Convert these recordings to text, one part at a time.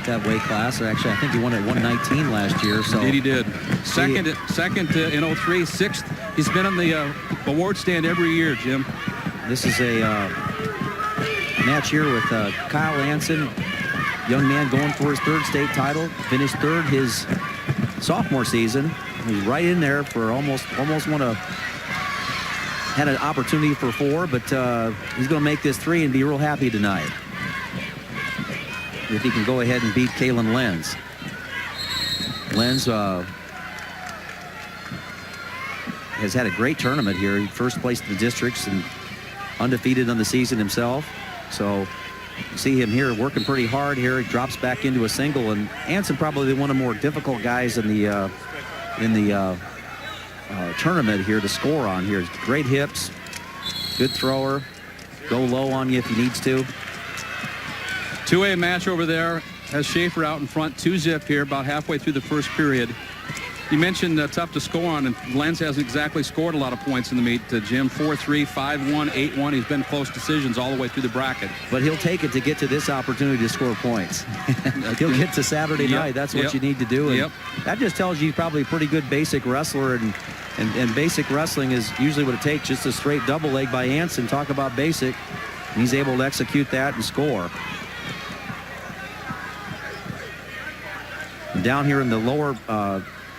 at that weight class. Actually, I think he won at 119 last year. So indeed he did. Second in 03, sixth. He's been on the award stand every year, Jim. This is a match here with Kyle Anson, young man going for his third state title. Finished third his sophomore season. He's right in there for almost had an opportunity for 4, but he's going to make this 3 and be real happy tonight if he can go ahead and beat Kalen Lenz. Lenz has had a great tournament here. He first placed in the districts and undefeated on the season himself. So you see him here working pretty hard here. He drops back into a single, and Anson probably one of the more difficult guys in the tournament here to score on here. Great hips, good thrower, go low on you if he needs to. 2A match over there has Shaffer out in front, 2-zip here about halfway through the first period. You mentioned tough to score on, and Lenz hasn't exactly scored a lot of points in the meet. Jim, 4-3, 5-1, 8-1. He's been close decisions all the way through the bracket. But he'll take it to get to this opportunity to score points. He'll get to Saturday night. That's what you need to do. And that just tells you he's probably a pretty good basic wrestler, and basic wrestling is usually what it takes, just a straight double leg by Anson. Talk about basic. And he's able to execute that and score. And down here in the lower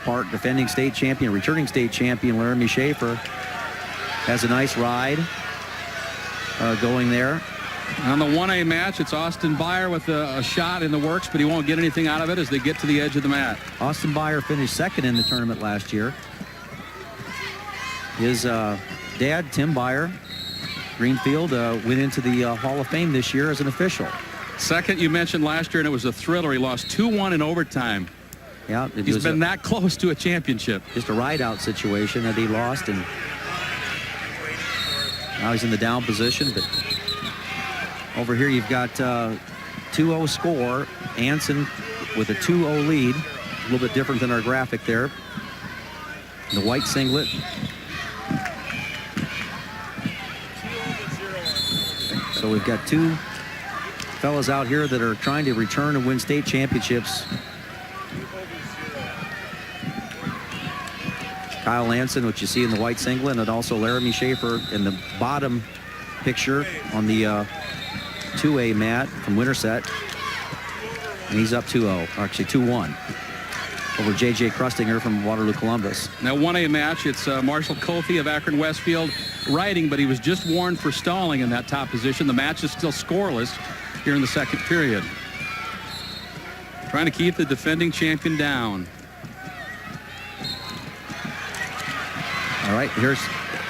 part, defending state champion, returning state champion Laramie Shaffer has a nice ride going there. On the 1A match, it's Anson-Lenz with a shot in the works, but he won't get anything out of it as they get to the edge of the mat. Anson-Lenz finished second in the tournament last year. His dad, Tim Baier, Greenfield, went into the Hall of Fame this year as an official. Second, you mentioned last year, and it was a thriller. He lost 2-1 in overtime. Yeah, he's been that close to a championship. Just a ride-out situation that he lost, and now he's in the down position. But over here, you've got 2-0 score. Anson with a 2-0 lead. A little bit different than our graphic there. The white singlet. So we've got two fellas out here that are trying to return and win state championships. Kyle Anson, which you see in the white singlet, and also Laramie Shaffer in the bottom picture on the 2A mat from Winterset. And he's up 2-0, actually 2-1 over J.J. Krutsinger from Waterloo, Columbus. Now 1A match, it's Marshall Koethe of Akron Westfield riding, but he was just warned for stalling in that top position. The match is still scoreless here in the second period. Trying to keep the defending champion down. All right, here's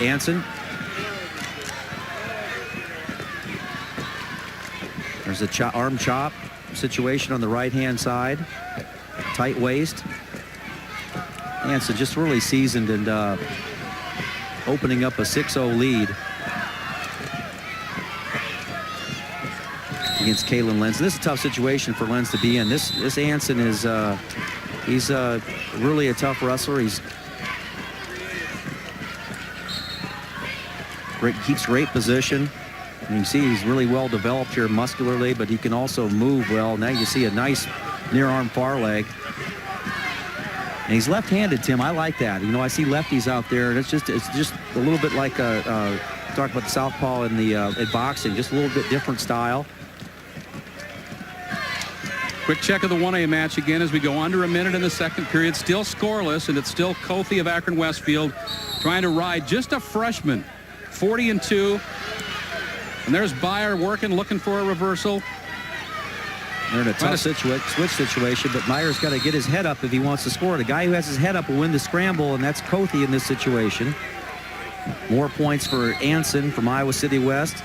Anson. There's a arm chop situation on the right-hand side. Tight waist. Anson just really seasoned and opening up a 6-0 lead against Kalen Lenz. This is a tough situation for Lenz to be in. This Anson is he's really a tough wrestler. He's keeps great position. And you see he's really well developed here muscularly, but he can also move well. Now you see a nice near arm far leg. And he's left-handed, Tim. I like that. You know, I see lefties out there, and it's just a little bit like talk about the southpaw in the in boxing, just a little bit different style. Quick check of the 1A match again as we go under a minute in the second period. Still scoreless, and it's still Koethe of Akron Westfield trying to ride just a freshman. 40-2. And there's Baier working, looking for a reversal. They're in a tough switch situation, but Baier's got to get his head up if he wants to score. The guy who has his head up will win the scramble, and that's Koethe in this situation. More points for Anson from Iowa City West.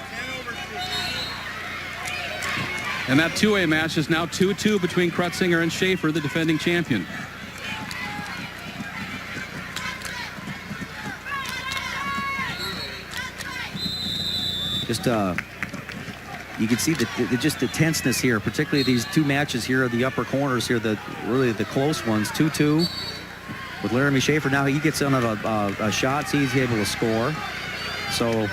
And that 2A match is now 2-2 between Krutsinger and Shaffer, the defending champion. Just you can see just the tenseness here, particularly these two matches here at the upper corners here, really the close ones. 2-2 with Laramie Shaffer. Now he gets on a shot, he's able to score. So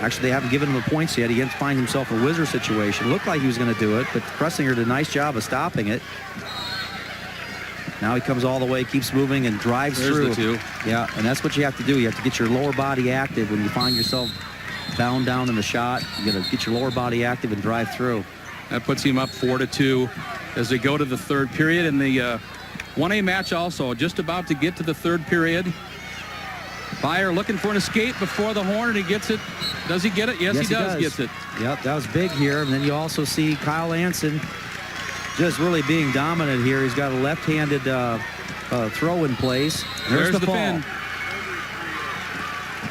Actually, they haven't given him the points yet. He didn't find himself a whizzer situation. Looked like he was going to do it, but Krutsinger did a nice job of stopping it. Now he comes all the way, keeps moving, and drives through. The two. Yeah, and that's what you have to do. You have to get your lower body active when you find yourself bound down in the shot. You got to get your lower body active and drive through. That puts him up 4-2 as they go to the third period. And the 1A match also just about to get to the third period. Baier looking for an escape before the horn, and he gets it. Does he get it? Yes, he does. Gets it. Yep, that was big here. And then you also see Kyle Anson just really being dominant here. He's got a left-handed throw in place. There's the pin.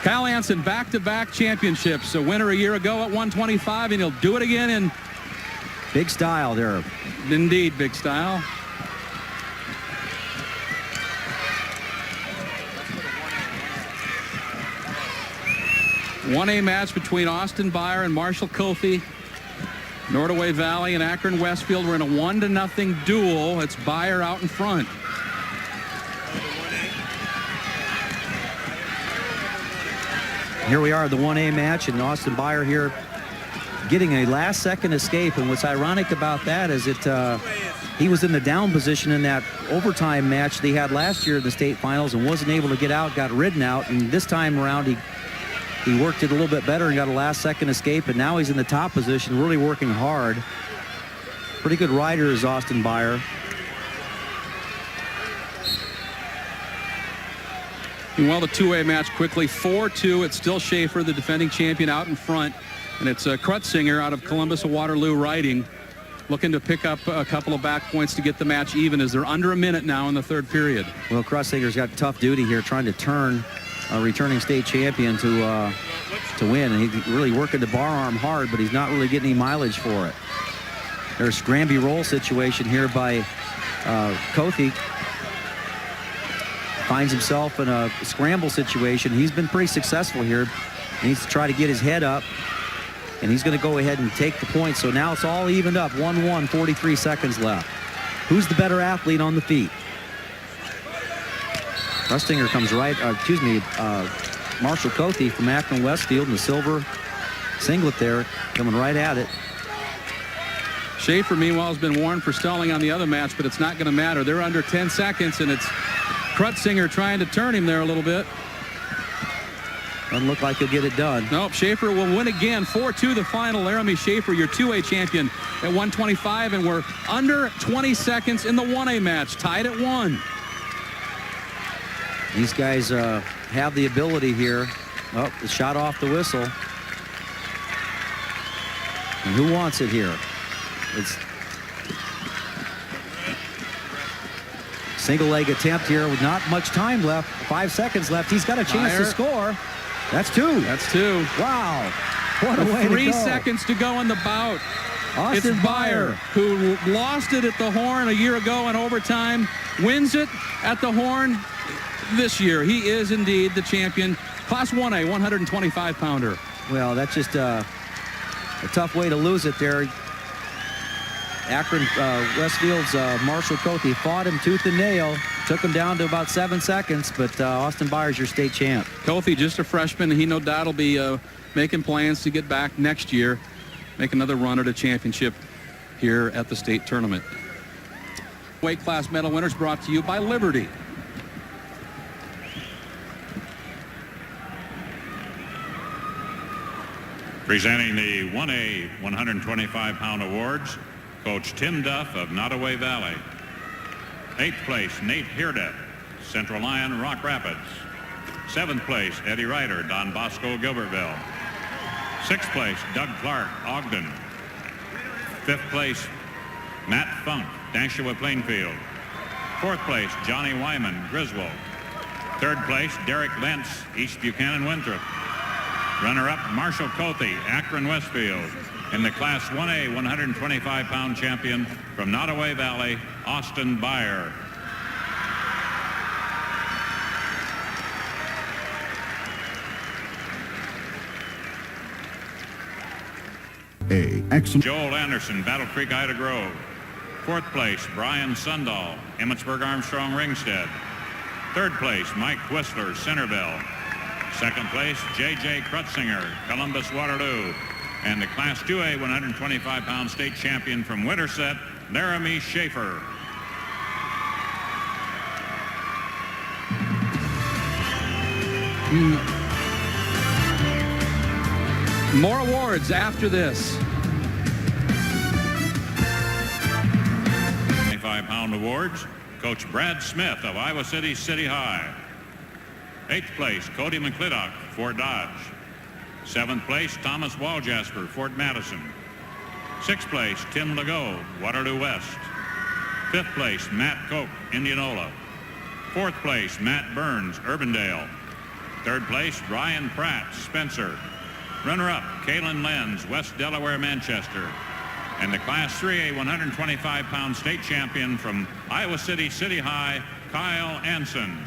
Kyle Anson, back-to-back championships. A winner a year ago at 125, and he'll do it again in big style there. Indeed, big style. One A match between Austin Baier and Marshall Koethe. Nordaway Valley and Akron Westfield were in a 1-0 duel. It's Baier out in front. Here we are at the 1A match, and Austin Baier here getting a last-second escape. And what's ironic about that is he was in the down position in that overtime match they had last year in the state finals and wasn't able to get out, got ridden out. And this time around, he worked it a little bit better and got a last-second escape, and now he's in the top position, really working hard. Pretty good rider is Austin Baier. Well, the 2A match quickly, 4-2. It's still Shaffer, the defending champion, out in front. And it's Krutsinger out of Columbus of Waterloo riding, looking to pick up a couple of back points to get the match even as they're under a minute now in the third period. Well, Krutsinger's got tough duty here, trying to turn a returning state champion to win, and he's really working the bar arm hard, but he's not really getting any mileage for it. There's a Scramby roll situation here by Koethe. Finds himself in a scramble situation. He's been pretty successful here. He needs to try to get his head up, and he's going to go ahead and take the point. So now it's all evened up, 1-1, 43 seconds left. Who's the better athlete on the feet? Krutsinger comes right, Marshall Koethe from Akron Westfield in the silver singlet there, coming right at it. Shaffer, meanwhile, has been warned for stalling on the other match, but it's not going to matter. They're under 10 seconds, and it's Krutsinger trying to turn him there a little bit. Doesn't look like he'll get it done. Nope, Shaffer will win again. 4-2 the final. Laramie Shaffer, your 2A champion at 125, and we're under 20 seconds in the 1A match, tied at 1. These guys have the ability here. Oh, the shot off the whistle. And who wants it here? It's single leg attempt here with not much time left. 5 seconds left. He's got a chance to score. That's two. That's two. Wow. What a way to go. 3 seconds to go in the bout. Austin It's Baier, who lost it at the Horn a year ago in overtime, wins it at the Horn this year. He is indeed the champion. Class 1A, 125-pounder. Well, that's just a tough way to lose it there. Akron Westfield's Marshall Koethe fought him tooth and nail, took him down to about 7 seconds, but Austin Baier's your state champ. Koethe, just a freshman, he no doubt will be making plans to get back next year, make another run at a championship here at the state tournament. Weight class medal winners brought to you by Liberty. Presenting the 1A 125-pound awards, Coach Tim Duff of Nottoway Valley. 8th place, Nate Hirda, Central Lyon, Rock Rapids. 7th place, Eddie Ryder, Don Bosco, Gilbertville. 6th place, Doug Clark, Ogden. 5th place, Matt Funk, Nashua, Plainfield. 4th place, Johnny Wyman, Griswold. 3rd place, Derek Lentz, East Buchanan, Winthrop. Runner-up, Marshall Koethe, Akron Westfield. In the Class 1A 125-pound champion from Nottoway Valley, Austin Baier. Excellent. Joel Anderson, Battle Creek, Ida Grove. 4th place, Brian Sundall, Emmitsburg, Armstrong, Ringstead. 3rd place, Mike Whistler, Centerville. Second place, J.J. Krutsinger, Columbus, Waterloo. And the Class 2A 125-pound state champion from Winterset, Laramie Shaffer. More awards after this. 25-pound awards, Coach Brad Smith of Iowa City City High. 8th place, Cody McClintock, Fort Dodge. 7th place, Thomas Waljasper, Fort Madison. 6th place, Tim Legault, Waterloo West. 5th place, Matt Koch, Indianola. 4th place, Matt Burns, Urbandale. 3rd place, Ryan Pratt, Spencer. Runner-up, Kalen Lenz, West Delaware, Manchester. And the Class 3A 125-pound state champion from Iowa City City High, Kyle Anson.